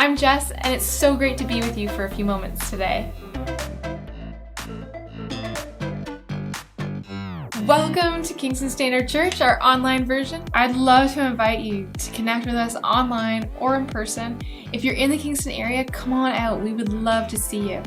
I'm Jess, and it's so great to be with you for a few moments today. Welcome to Kingston Standard Church, our online version. I'd love to invite you to connect with us online or in person. If you're in the Kingston area, come on out. We would love to see you.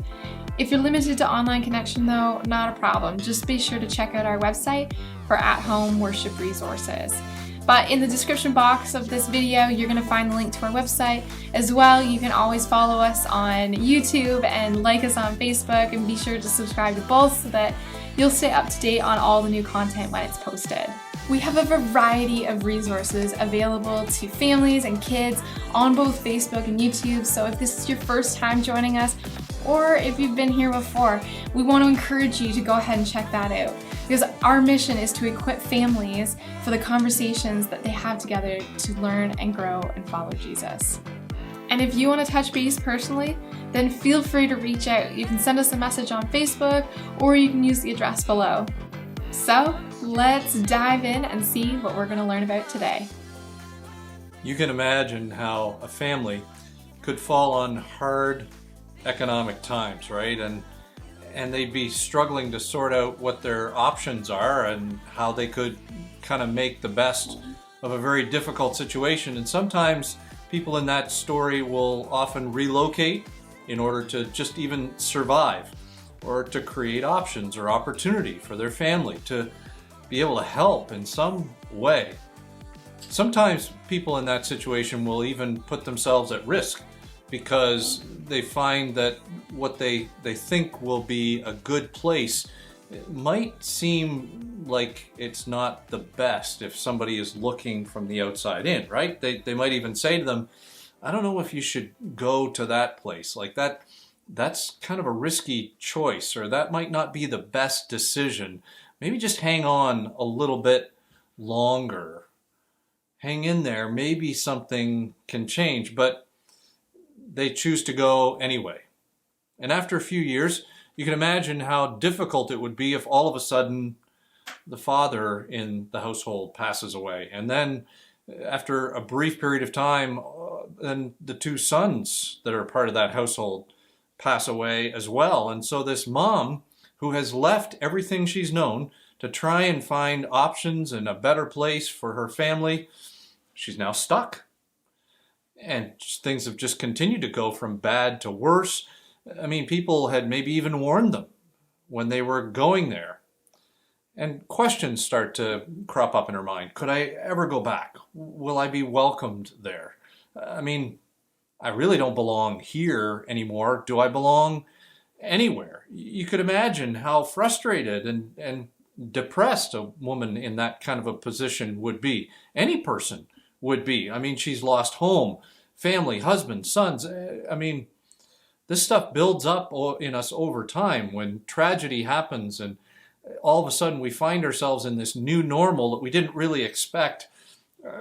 If you're limited to online connection though, not a problem. Just be sure to check out our website for at-home worship resources. But in the description box of this video, you're going to find the link to our website. As well, you can always follow us on YouTube and like us on Facebook, and be sure to subscribe to both so that you'll stay up to date on all the new content when it's posted. We have a variety of resources available to families and kids on both Facebook and YouTube, so if this is your first time joining us, or if you've been here before, we want to encourage you to go ahead and check that out. Because our mission is to equip families for the conversations that they have together to learn and grow and follow Jesus. And if you want to touch base personally, then feel free to reach out. You can send us a message on Facebook, or you can use the address below. So let's dive in and see what we're going to learn about today. You can imagine how a family could fall on hard economic times, right? And they'd be struggling to sort out what their options are and how they could kind of make the best of a very difficult situation. And sometimes people in that story will often relocate in order to just even survive, or to create options or opportunity for their family to be able to help in some way. Sometimes people in that situation will even put themselves at risk because they find that what they think will be a good place, it might seem like it's not the best if somebody is looking from the outside in, right? They might even say to them, I don't know if you should go to that place. Like that's kind of a risky choice, or that might not be the best decision. Maybe just hang on a little bit longer. Hang in there, maybe something can change, but they choose to go anyway. And after a few years, you can imagine how difficult it would be if all of a sudden the father in the household passes away. And then after a brief period of time, then the two sons that are part of that household pass away as well. And so this mom, who has left everything she's known to try and find options and a better place for her family, she's now stuck. And things have just continued to go from bad to worse. I mean, people had maybe even warned them when they were going there. And questions start to crop up in her mind. Could I ever go back? Will I be welcomed there? I mean, I really don't belong here anymore. Do I belong anywhere? You could imagine how frustrated and depressed a woman in that kind of a position would be. Any person would be. I mean, she's lost home, family, husband, sons. I mean, this stuff builds up in us over time when tragedy happens, and all of a sudden we find ourselves in this new normal that we didn't really expect.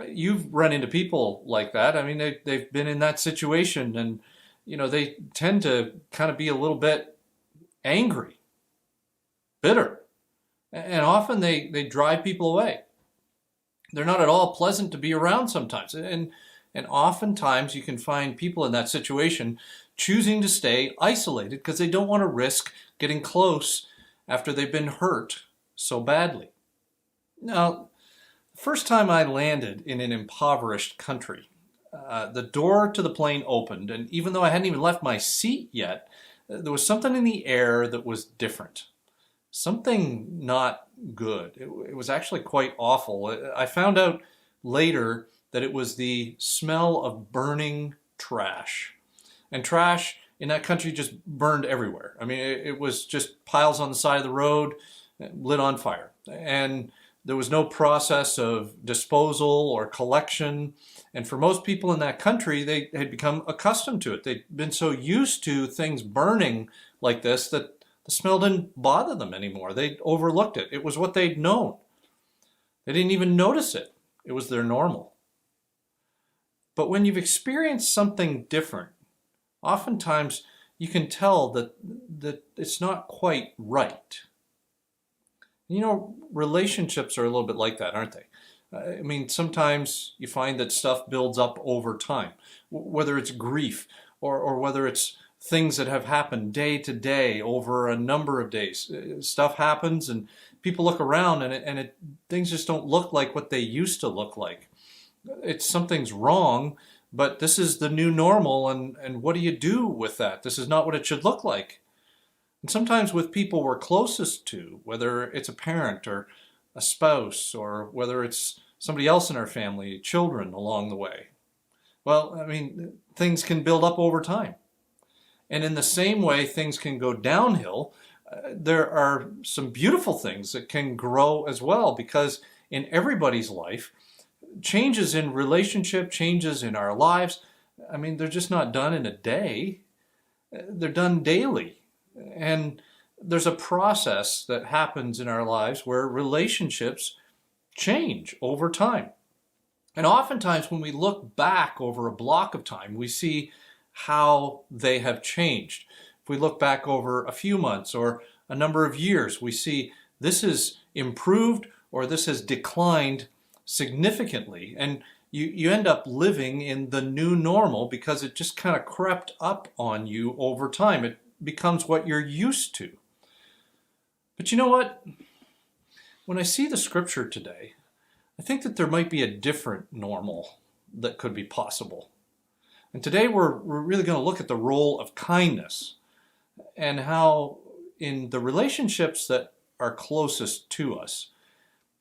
You've run into people like that. I mean, they've been in that situation, and they tend to kind of be a little bit angry, bitter, and often they drive people away. They're not at all pleasant to be around sometimes. And oftentimes you can find people in that situation choosing to stay isolated because they don't want to risk getting close after they've been hurt so badly. Now, the first time I landed in an impoverished country, the door to the plane opened, and even though I hadn't even left my seat yet, there was something in the air that was different. Something not good. It was actually quite awful. I found out later that it was the smell of burning trash. And trash in that country just burned everywhere. I mean, it was just piles on the side of the road, lit on fire. And there was no process of disposal or collection. And for most people in that country, they had become accustomed to it. They'd been so used to things burning like this that the smell didn't bother them anymore. They overlooked it. It was what they'd known. They didn't even notice it. It was their normal. But when you've experienced something different, oftentimes you can tell that it's not quite right. Relationships are a little bit like that, aren't they? I mean, sometimes you find that stuff builds up over time, whether it's grief or whether it's things that have happened day to day over a number of days. Stuff happens and people look around and things just don't look like what they used to look like. Something's wrong, but this is the new normal, and what do you do with that? This is not what it should look like. And sometimes with people we're closest to, whether it's a parent or a spouse, or whether it's somebody else in our family, children along the way. Well, things can build up over time. And in the same way things can go downhill, there are some beautiful things that can grow as well, because in everybody's life, changes in relationship, changes in our lives, they're just not done in a day. They're done daily. And there's a process that happens in our lives where relationships change over time. And oftentimes when we look back over a block of time, we see how they have changed. If we look back over a few months or a number of years, we see this has improved or this has declined significantly. And you end up living in the new normal because it just kind of crept up on you over time. It becomes what you're used to. But you know what? When I see the scripture today, I think that there might be a different normal that could be possible. And today we're really going to look at the role of kindness and how in the relationships that are closest to us,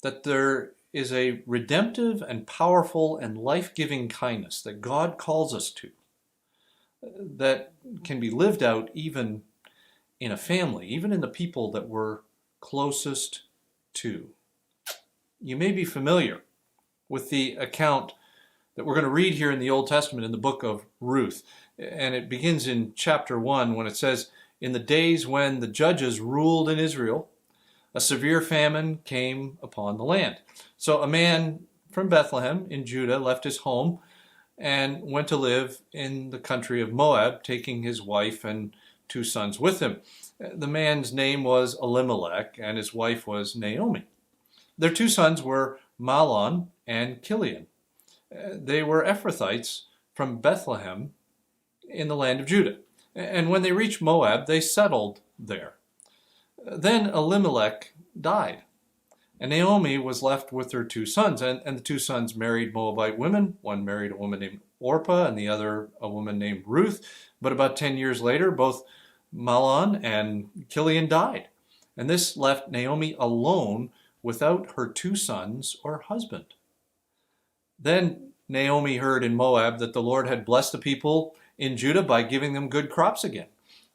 that there is a redemptive and powerful and life-giving kindness that God calls us to, that can be lived out even in a family, even in the people that we're closest to. You may be familiar with the account that we're going to read here in the Old Testament in the book of Ruth. And it begins in chapter 1 when it says, "In the days when the judges ruled in Israel, a severe famine came upon the land. So a man from Bethlehem in Judah left his home and went to live in the country of Moab, taking his wife and 2 sons with him. The man's name was Elimelech, and his wife was Naomi. Their 2 sons were Mahlon and Chilion. They were Ephrathites from Bethlehem in the land of Judah. And when they reached Moab, they settled there. Then Elimelech died, and Naomi was left with her 2 sons. And the 2 sons married Moabite women. One married a woman named Orpah, and the other a woman named Ruth. But about 10 years later, both Mahlon and Chilion died. And this left Naomi alone without her 2 sons or husband. Then Naomi heard in Moab that the Lord had blessed the people in Judah by giving them good crops again.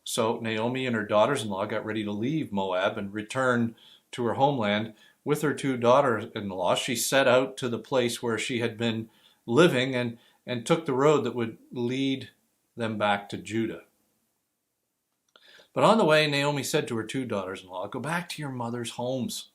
So Naomi and her daughters-in-law got ready to leave Moab and return to her homeland. With her 2 daughters-in-law, she set out to the place where she had been living and took the road that would lead them back to Judah. But on the way, Naomi said to her 2 daughters-in-law, "Go back to your mother's homes,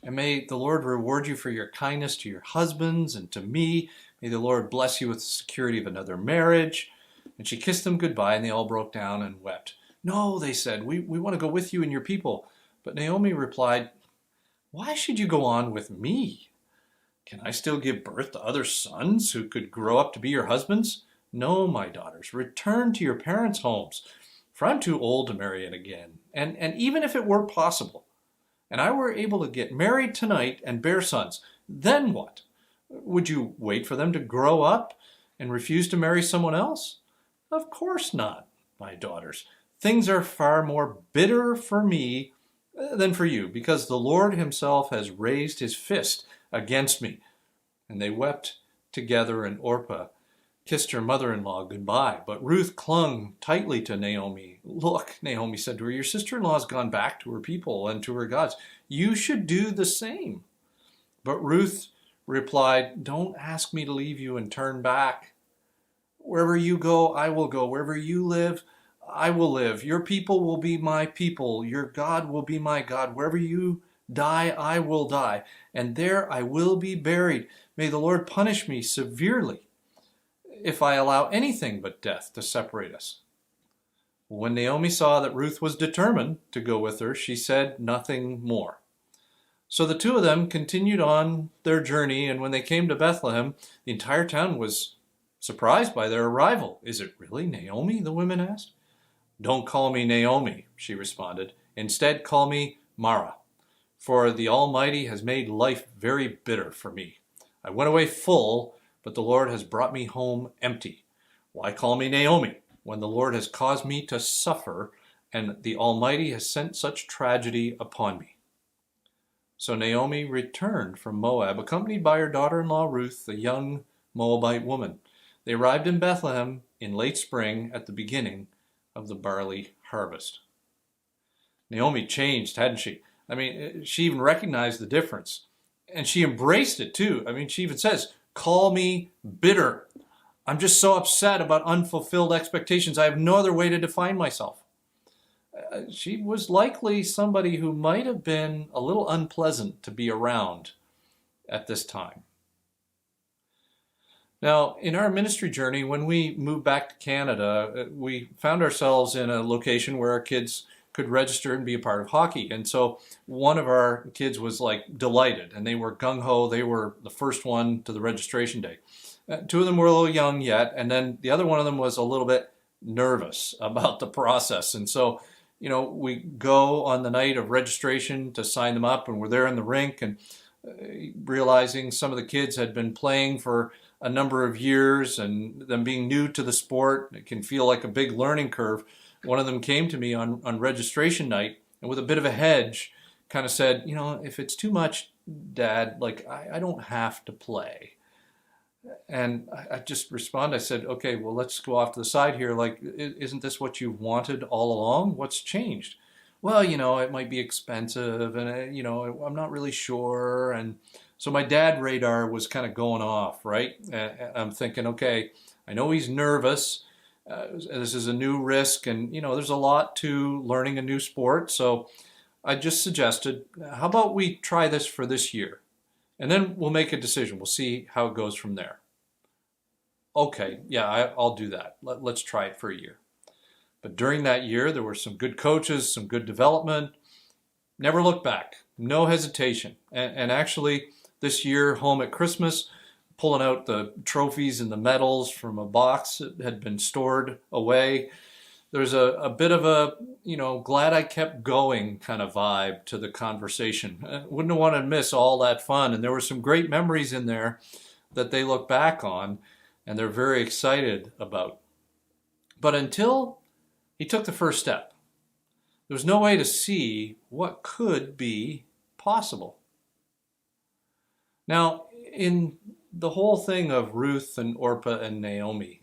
and may the Lord reward you for your kindness to your husbands and to me. May the Lord bless you with the security of another marriage." And she kissed them goodbye, and they all broke down and wept. "No," they said, we want to go with you and your people." But Naomi replied, "Why should you go on with me? Can I still give birth to other sons who could grow up to be your husbands? No, my daughters, return to your parents' homes, for I'm too old to marry it again. And even if it were possible, and I were able to get married tonight and bear sons, then what? Would you wait for them to grow up and refuse to marry someone else? Of course not, my daughters. Things are far more bitter for me than for you, because the Lord himself has raised his fist against me." And they wept together, and Orpah kissed her mother-in-law goodbye. But Ruth clung tightly to Naomi. "Look," Naomi said to her, "your sister-in-law has gone back to her people and to her gods. You should do the same." But Ruth replied, "Don't ask me to leave you and turn back. Wherever you go, I will go. Wherever you live, I will live. Your people will be my people. Your God will be my God. Wherever you die, I will die, and there I will be buried. May the Lord punish me severely if I allow anything but death to separate us." When Naomi saw that Ruth was determined to go with her, she said nothing more. So the 2 of them continued on their journey, and when they came to Bethlehem, the entire town was surprised by their arrival. "Is it really Naomi?" the women asked. "Don't call me Naomi," she responded. "Instead, call me Mara, for the Almighty has made life very bitter for me. I went away full, but the Lord has brought me home empty. Why call me Naomi when the Lord has caused me to suffer and the Almighty has sent such tragedy upon me?" So Naomi returned from Moab, accompanied by her daughter-in-law Ruth, a young Moabite woman. They arrived in Bethlehem in late spring at the beginning of the barley harvest. Naomi changed, hadn't she? I mean, she even recognized the difference. And she embraced it too. I mean, she even says, "Call me bitter. I'm just so upset about unfulfilled expectations. I have no other way to define myself." She was likely somebody who might have been a little unpleasant to be around at this time. Now, in our ministry journey, when we moved back to Canada, we found ourselves in a location where our kids could register and be a part of hockey. And so one of our kids was like delighted, and they were gung-ho. They were the first one to the registration day. Two of them were a little young yet, and then the other one of them was a little bit nervous about the process. And so, we go on the night of registration to sign them up, and we're there in the rink, and realizing some of the kids had been playing for a number of years, and them being new to the sport, it can feel like a big learning curve. One of them came to me on registration night, and with a bit of a hedge, kind of said, "If it's too much, Dad, I don't have to play." And I just responded, I said, "Okay, well, let's go off to the side here. Isn't this what you've wanted all along? What's changed?" "Well, it might be expensive, and, I'm not really sure." And so my dad radar was kind of going off, right? And I'm thinking, okay, I know he's nervous. This is a new risk, and, there's a lot to learning a new sport. So I just suggested, how about we try this for this year? And then we'll make a decision. We'll see how it goes from there. "Okay, yeah, I'll do that. Let's try it for a year." But during that year, there were some good coaches, some good development. Never looked back. No hesitation. And actually, this year, home at Christmas, pulling out the trophies and the medals from a box that had been stored away, there's a bit of a, glad I kept going kind of vibe to the conversation. Wouldn't have wanted to miss all that fun. And there were some great memories in there that they look back on and they're very excited about. But until he took the first step, there was no way to see what could be possible. Now, in the whole thing of Ruth and Orpah and Naomi,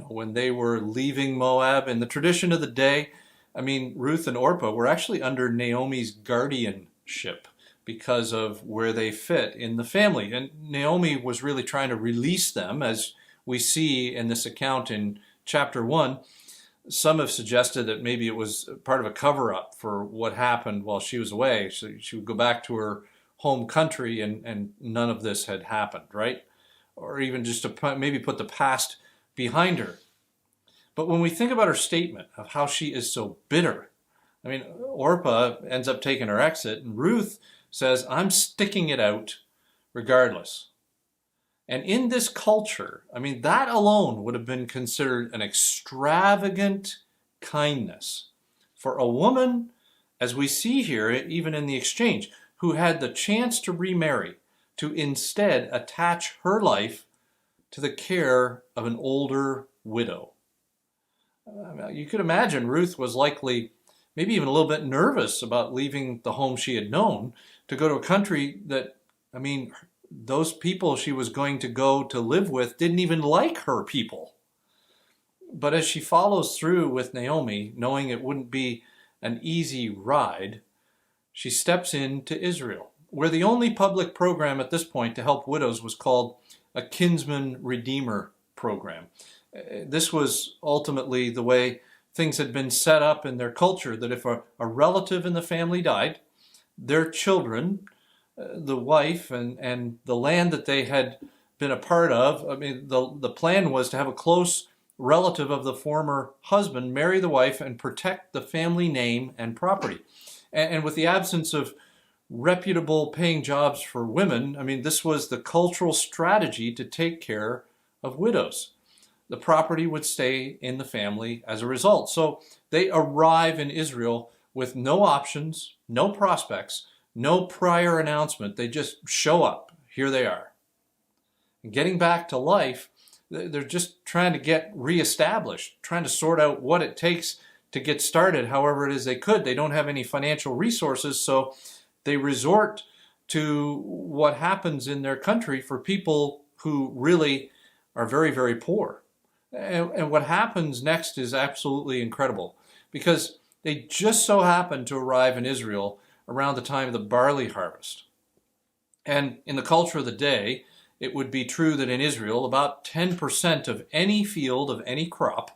when they were leaving Moab, in the tradition of the day, Ruth and Orpah were actually under Naomi's guardianship because of where they fit in the family. And Naomi was really trying to release them, as we see in this account in chapter 1. Some have suggested that maybe it was part of a cover-up for what happened while she was away. So she would go back to her home country and none of this had happened, right? Or even just to maybe put the past behind her. But when we think about her statement of how she is so bitter, Orpah ends up taking her exit, and Ruth says, "I'm sticking it out regardless." And in this culture, that alone would have been considered an extravagant kindness for a woman, as we see here, even in the exchange, who had the chance to remarry, to instead attach her life to the care of an older widow. You could imagine Ruth was likely maybe even a little bit nervous about leaving the home she had known to go to a country that, those people she was going to go to live with didn't even like her people. But as she follows through with Naomi, knowing it wouldn't be an easy ride, she steps into Israel, where the only public program at this point to help widows was called a kinsman redeemer program. This was ultimately the way things had been set up in their culture, that if a relative in the family died, their children, the wife and the land that they had been a part of, the plan was to have a close relative of the former husband marry the wife and protect the family name and property. And with the absence of reputable paying jobs for women, this was the cultural strategy to take care of widows. the property would stay in the family as a result. So they arrive in Israel with no options, no prospects, no prior announcement. They just show up. Here they are. And getting back to life, they're just trying to get reestablished, trying to sort out what it takes to get started however it is they could. They don't have any financial resources, so they resort to what happens in their country for people who really are very, very poor. And what happens next is absolutely incredible, because they just so happen to arrive in Israel around the time of the barley harvest. And in the culture of the day, it would be true that in Israel, about 10% of any field of any crop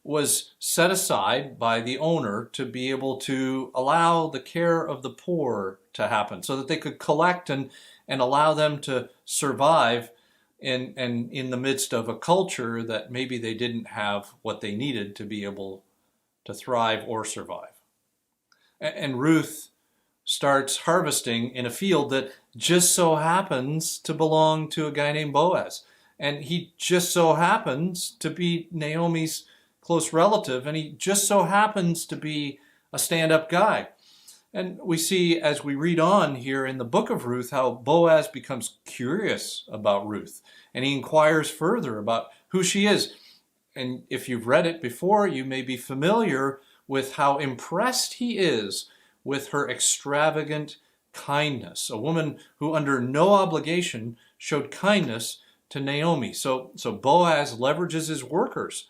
was set aside by the owner to be able to allow the care of the poor to happen, so that they could collect and allow them to survive in the midst of a culture that maybe they didn't have what they needed to be able to thrive or survive. And Ruth starts harvesting in a field that just so happens to belong to a guy named Boaz. And he just so happens to be Naomi's close relative, and he just so happens to be a stand-up guy. And we see as we read on here in the book of Ruth how Boaz becomes curious about Ruth, and he inquires further about who she is. And if you've read it before, you may be familiar with how impressed he is with her extravagant kindness, a woman who under no obligation showed kindness to Naomi. So Boaz leverages his workers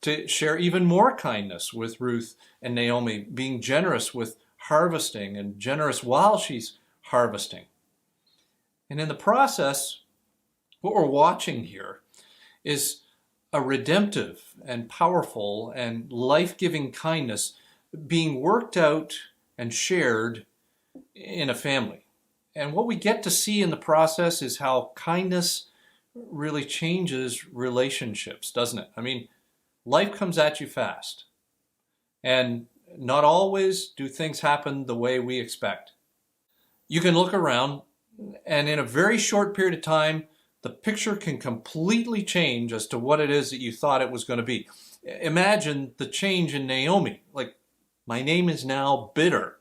to share even more kindness with Ruth and Naomi, being generous with harvesting and generous while she's harvesting. And in the process, what we're watching here is a redemptive and powerful and life-giving kindness being worked out and shared in a family. And what we get to see in the process is how kindness really changes relationships, doesn't it? I mean, life comes at you fast. And not always do things happen the way we expect. You can look around, and in a very short period of time, the picture can completely change as to what it is that you thought it was going to be. Imagine the change in Naomi. Like, my name is now bitter.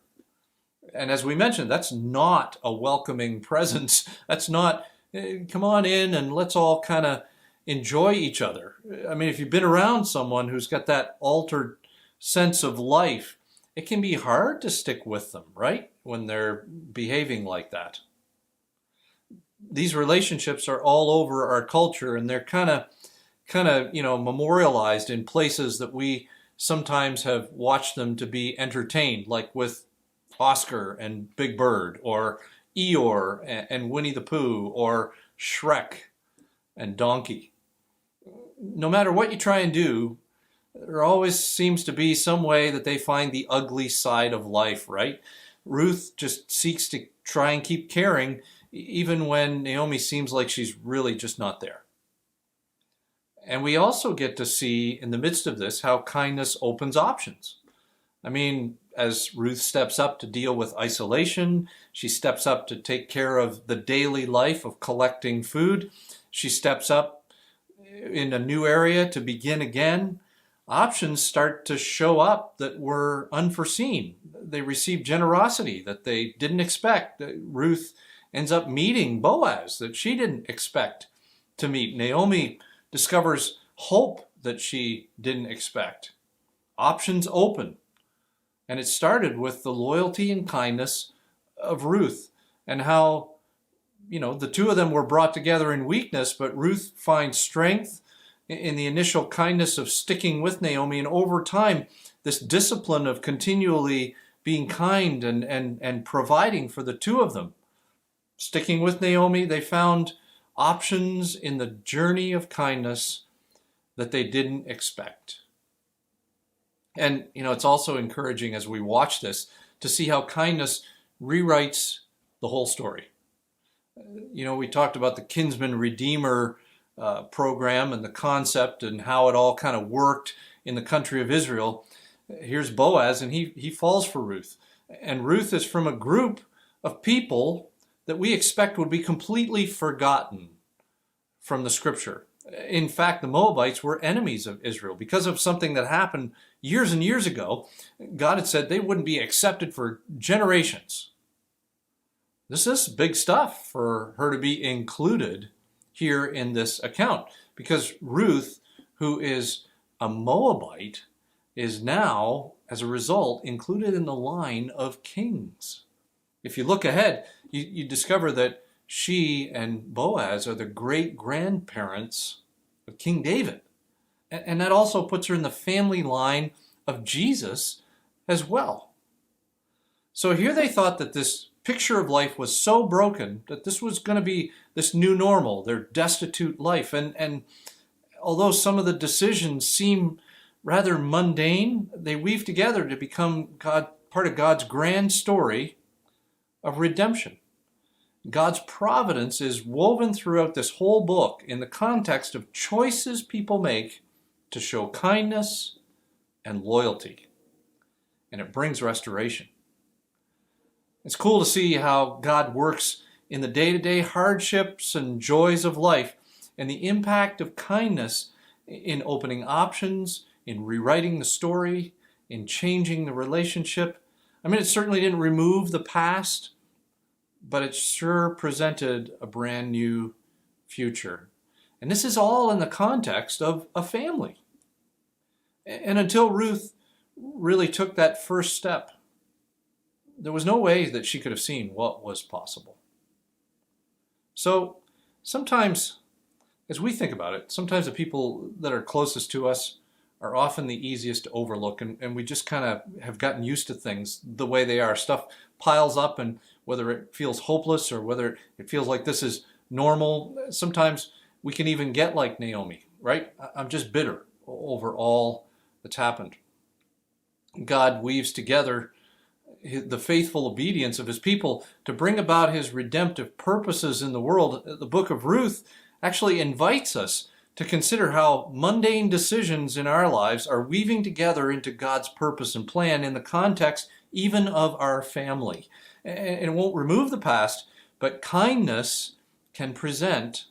And as we mentioned, that's not a welcoming presence. That's not, come on in and let's all kind of enjoy each other. I mean, if you've been around someone who's got that altered sense of life, it can be hard to stick with them, right? When they're behaving like that. These relationships are all over our culture, and they're kind of, memorialized in places that we sometimes have watched them to be entertained, like with Oscar and Big Bird, or Eeyore and Winnie the Pooh, or Shrek and Donkey. No matter what you try and do, there always seems to be some way that they find the ugly side of life, right? Ruth just seeks to try and keep caring, even when Naomi seems like she's really just not there. And we also get to see in the midst of this how kindness opens options. I mean, as Ruth steps up to deal with isolation, she steps up to take care of the daily life of collecting food, she steps up in a new area to begin again. Options start to show up that were unforeseen. They receive generosity that they didn't expect. Ruth ends up meeting Boaz that she didn't expect to meet. Naomi discovers hope that she didn't expect. Options open. And it started with the loyalty and kindness of Ruth, and how, the two of them were brought together in weakness, but Ruth finds strength in the initial kindness of sticking with Naomi, and over time, this discipline of continually being kind and providing for the two of them. Sticking with Naomi, they found options in the journey of kindness that they didn't expect. And, it's also encouraging as we watch this to see how kindness rewrites the whole story. We talked about the Kinsman Redeemer program and the concept and how it all kind of worked in the country of Israel. Here's Boaz, and he falls for Ruth. And Ruth is from a group of people that we expect would be completely forgotten from the scripture. In fact, the Moabites were enemies of Israel because of something that happened years and years ago. God had said they wouldn't be accepted for generations. This is big stuff for her to be included here in this account, because Ruth, who is a Moabite, is now, as a result, included in the line of kings. If you look ahead, you discover that she and Boaz are the great-grandparents of King David. And that also puts her in the family line of Jesus as well. So here they thought that this picture of life was so broken that this was going to be this new normal, their destitute life. And although some of the decisions seem rather mundane, they weave together to become part of God's grand story of redemption. God's providence is woven throughout this whole book in the context of choices people make to show kindness and loyalty. And it brings restoration. It's cool to see how God works in the day-to-day hardships and joys of life, and the impact of kindness in opening options, in rewriting the story, in changing the relationship. I mean, it certainly didn't remove the past, but it sure presented a brand new future. And this is all in the context of a family. And until Ruth really took that first step, there was no way that she could have seen what was possible. So sometimes, as we think about it, sometimes the people that are closest to us are often the easiest to overlook, and we just kind of have gotten used to things the way they are. Stuff piles up, and whether it feels hopeless or whether it feels like this is normal, sometimes we can even get like Naomi, right? I'm just bitter over all that's happened. God weaves together the faithful obedience of his people to bring about his redemptive purposes in the world. The book of Ruth actually invites us to consider how mundane decisions in our lives are weaving together into God's purpose and plan in the context even of our family. And it won't remove the past, but kindness can present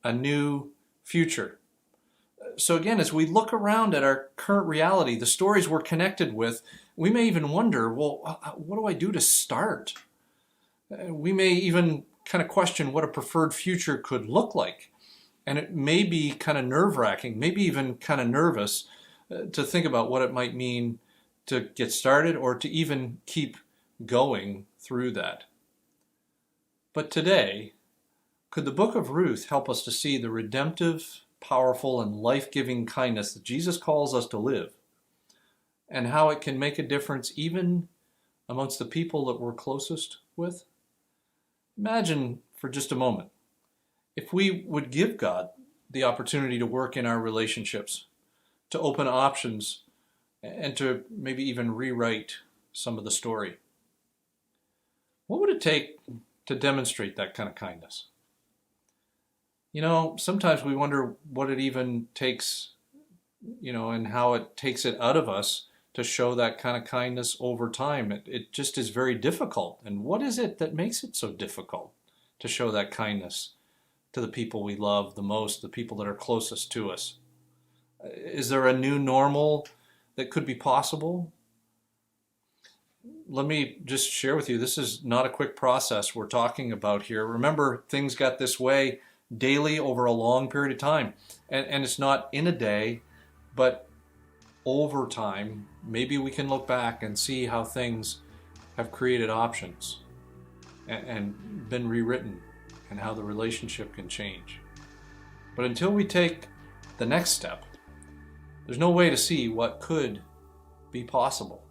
a new future. So again, as we look around at our current reality, the stories we're connected with, we may even wonder, well, what do I do to start? We may even kind of question what a preferred future could look like. And it may be kind of nerve-wracking, maybe even kind of nervous to think about what it might mean to get started or to even keep going through that. But today, could the book of Ruth help us to see the redemptive, powerful, and life-giving kindness that Jesus calls us to live, and how it can make a difference even amongst the people that we're closest with? Imagine for just a moment if we would give God the opportunity to work in our relationships, to open options, and to maybe even rewrite some of the story. What would it take to demonstrate that kind of kindness? You know, sometimes we wonder what it even takes, and how it takes it out of us to show that kind of kindness over time. It just is very difficult. And what is it that makes it so difficult to show that kindness to the people we love the most, the people that are closest to us? Is there a new normal that could be possible? Let me just share with you, this is not a quick process we're talking about here. Remember, things got this way daily over a long period of time. And it's not in a day, but over time. Maybe we can look back and see how things have created options and been rewritten, and how the relationship can change. But until we take the next step, there's no way to see what could be possible.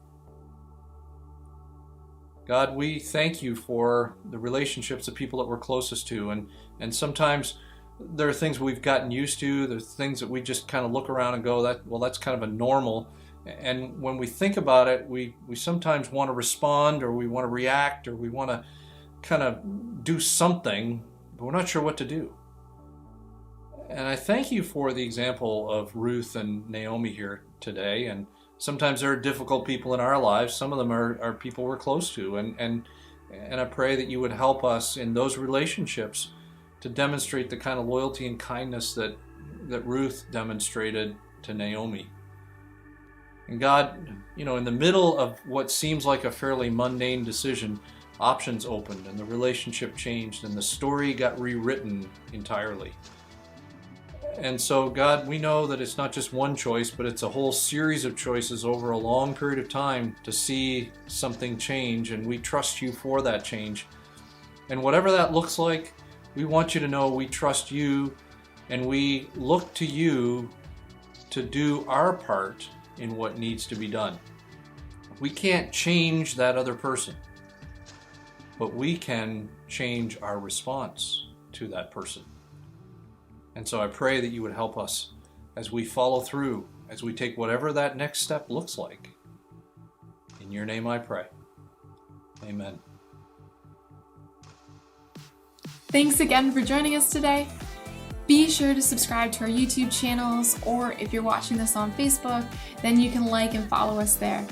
God, we thank you for the relationships of people that we're closest to, and sometimes there are things we've gotten used to, there's things that we just kind of look around and go, that's kind of a normal. And when we think about it, we sometimes want to respond, or we want to react, or we want to kind of do something, but we're not sure what to do. And I thank you for the example of Ruth and Naomi here today. And sometimes there are difficult people in our lives. Some of them are people we're close to. And I pray that you would help us in those relationships to demonstrate the kind of loyalty and kindness that that Ruth demonstrated to Naomi. And God, in the middle of what seems like a fairly mundane decision, options opened and the relationship changed and the story got rewritten entirely. And so, God, we know that it's not just one choice, but it's a whole series of choices over a long period of time to see something change, and we trust you for that change. And whatever that looks like, we want you to know we trust you, and we look to you to do our part in what needs to be done. We can't change that other person, but we can change our response to that person. And so I pray that you would help us as we follow through, as we take whatever that next step looks like. In your name I pray. Amen. Thanks again for joining us today. Be sure to subscribe to our YouTube channels, or if you're watching this on Facebook, then you can like and follow us there.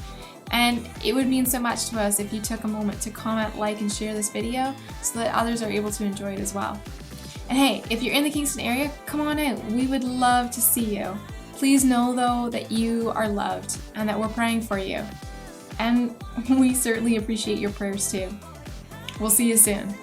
And it would mean so much to us if you took a moment to comment, like, and share this video so that others are able to enjoy it as well. And hey, if you're in the Kingston area, come on out. We would love to see you. Please know though that you are loved and that we're praying for you. And we certainly appreciate your prayers too. We'll see you soon.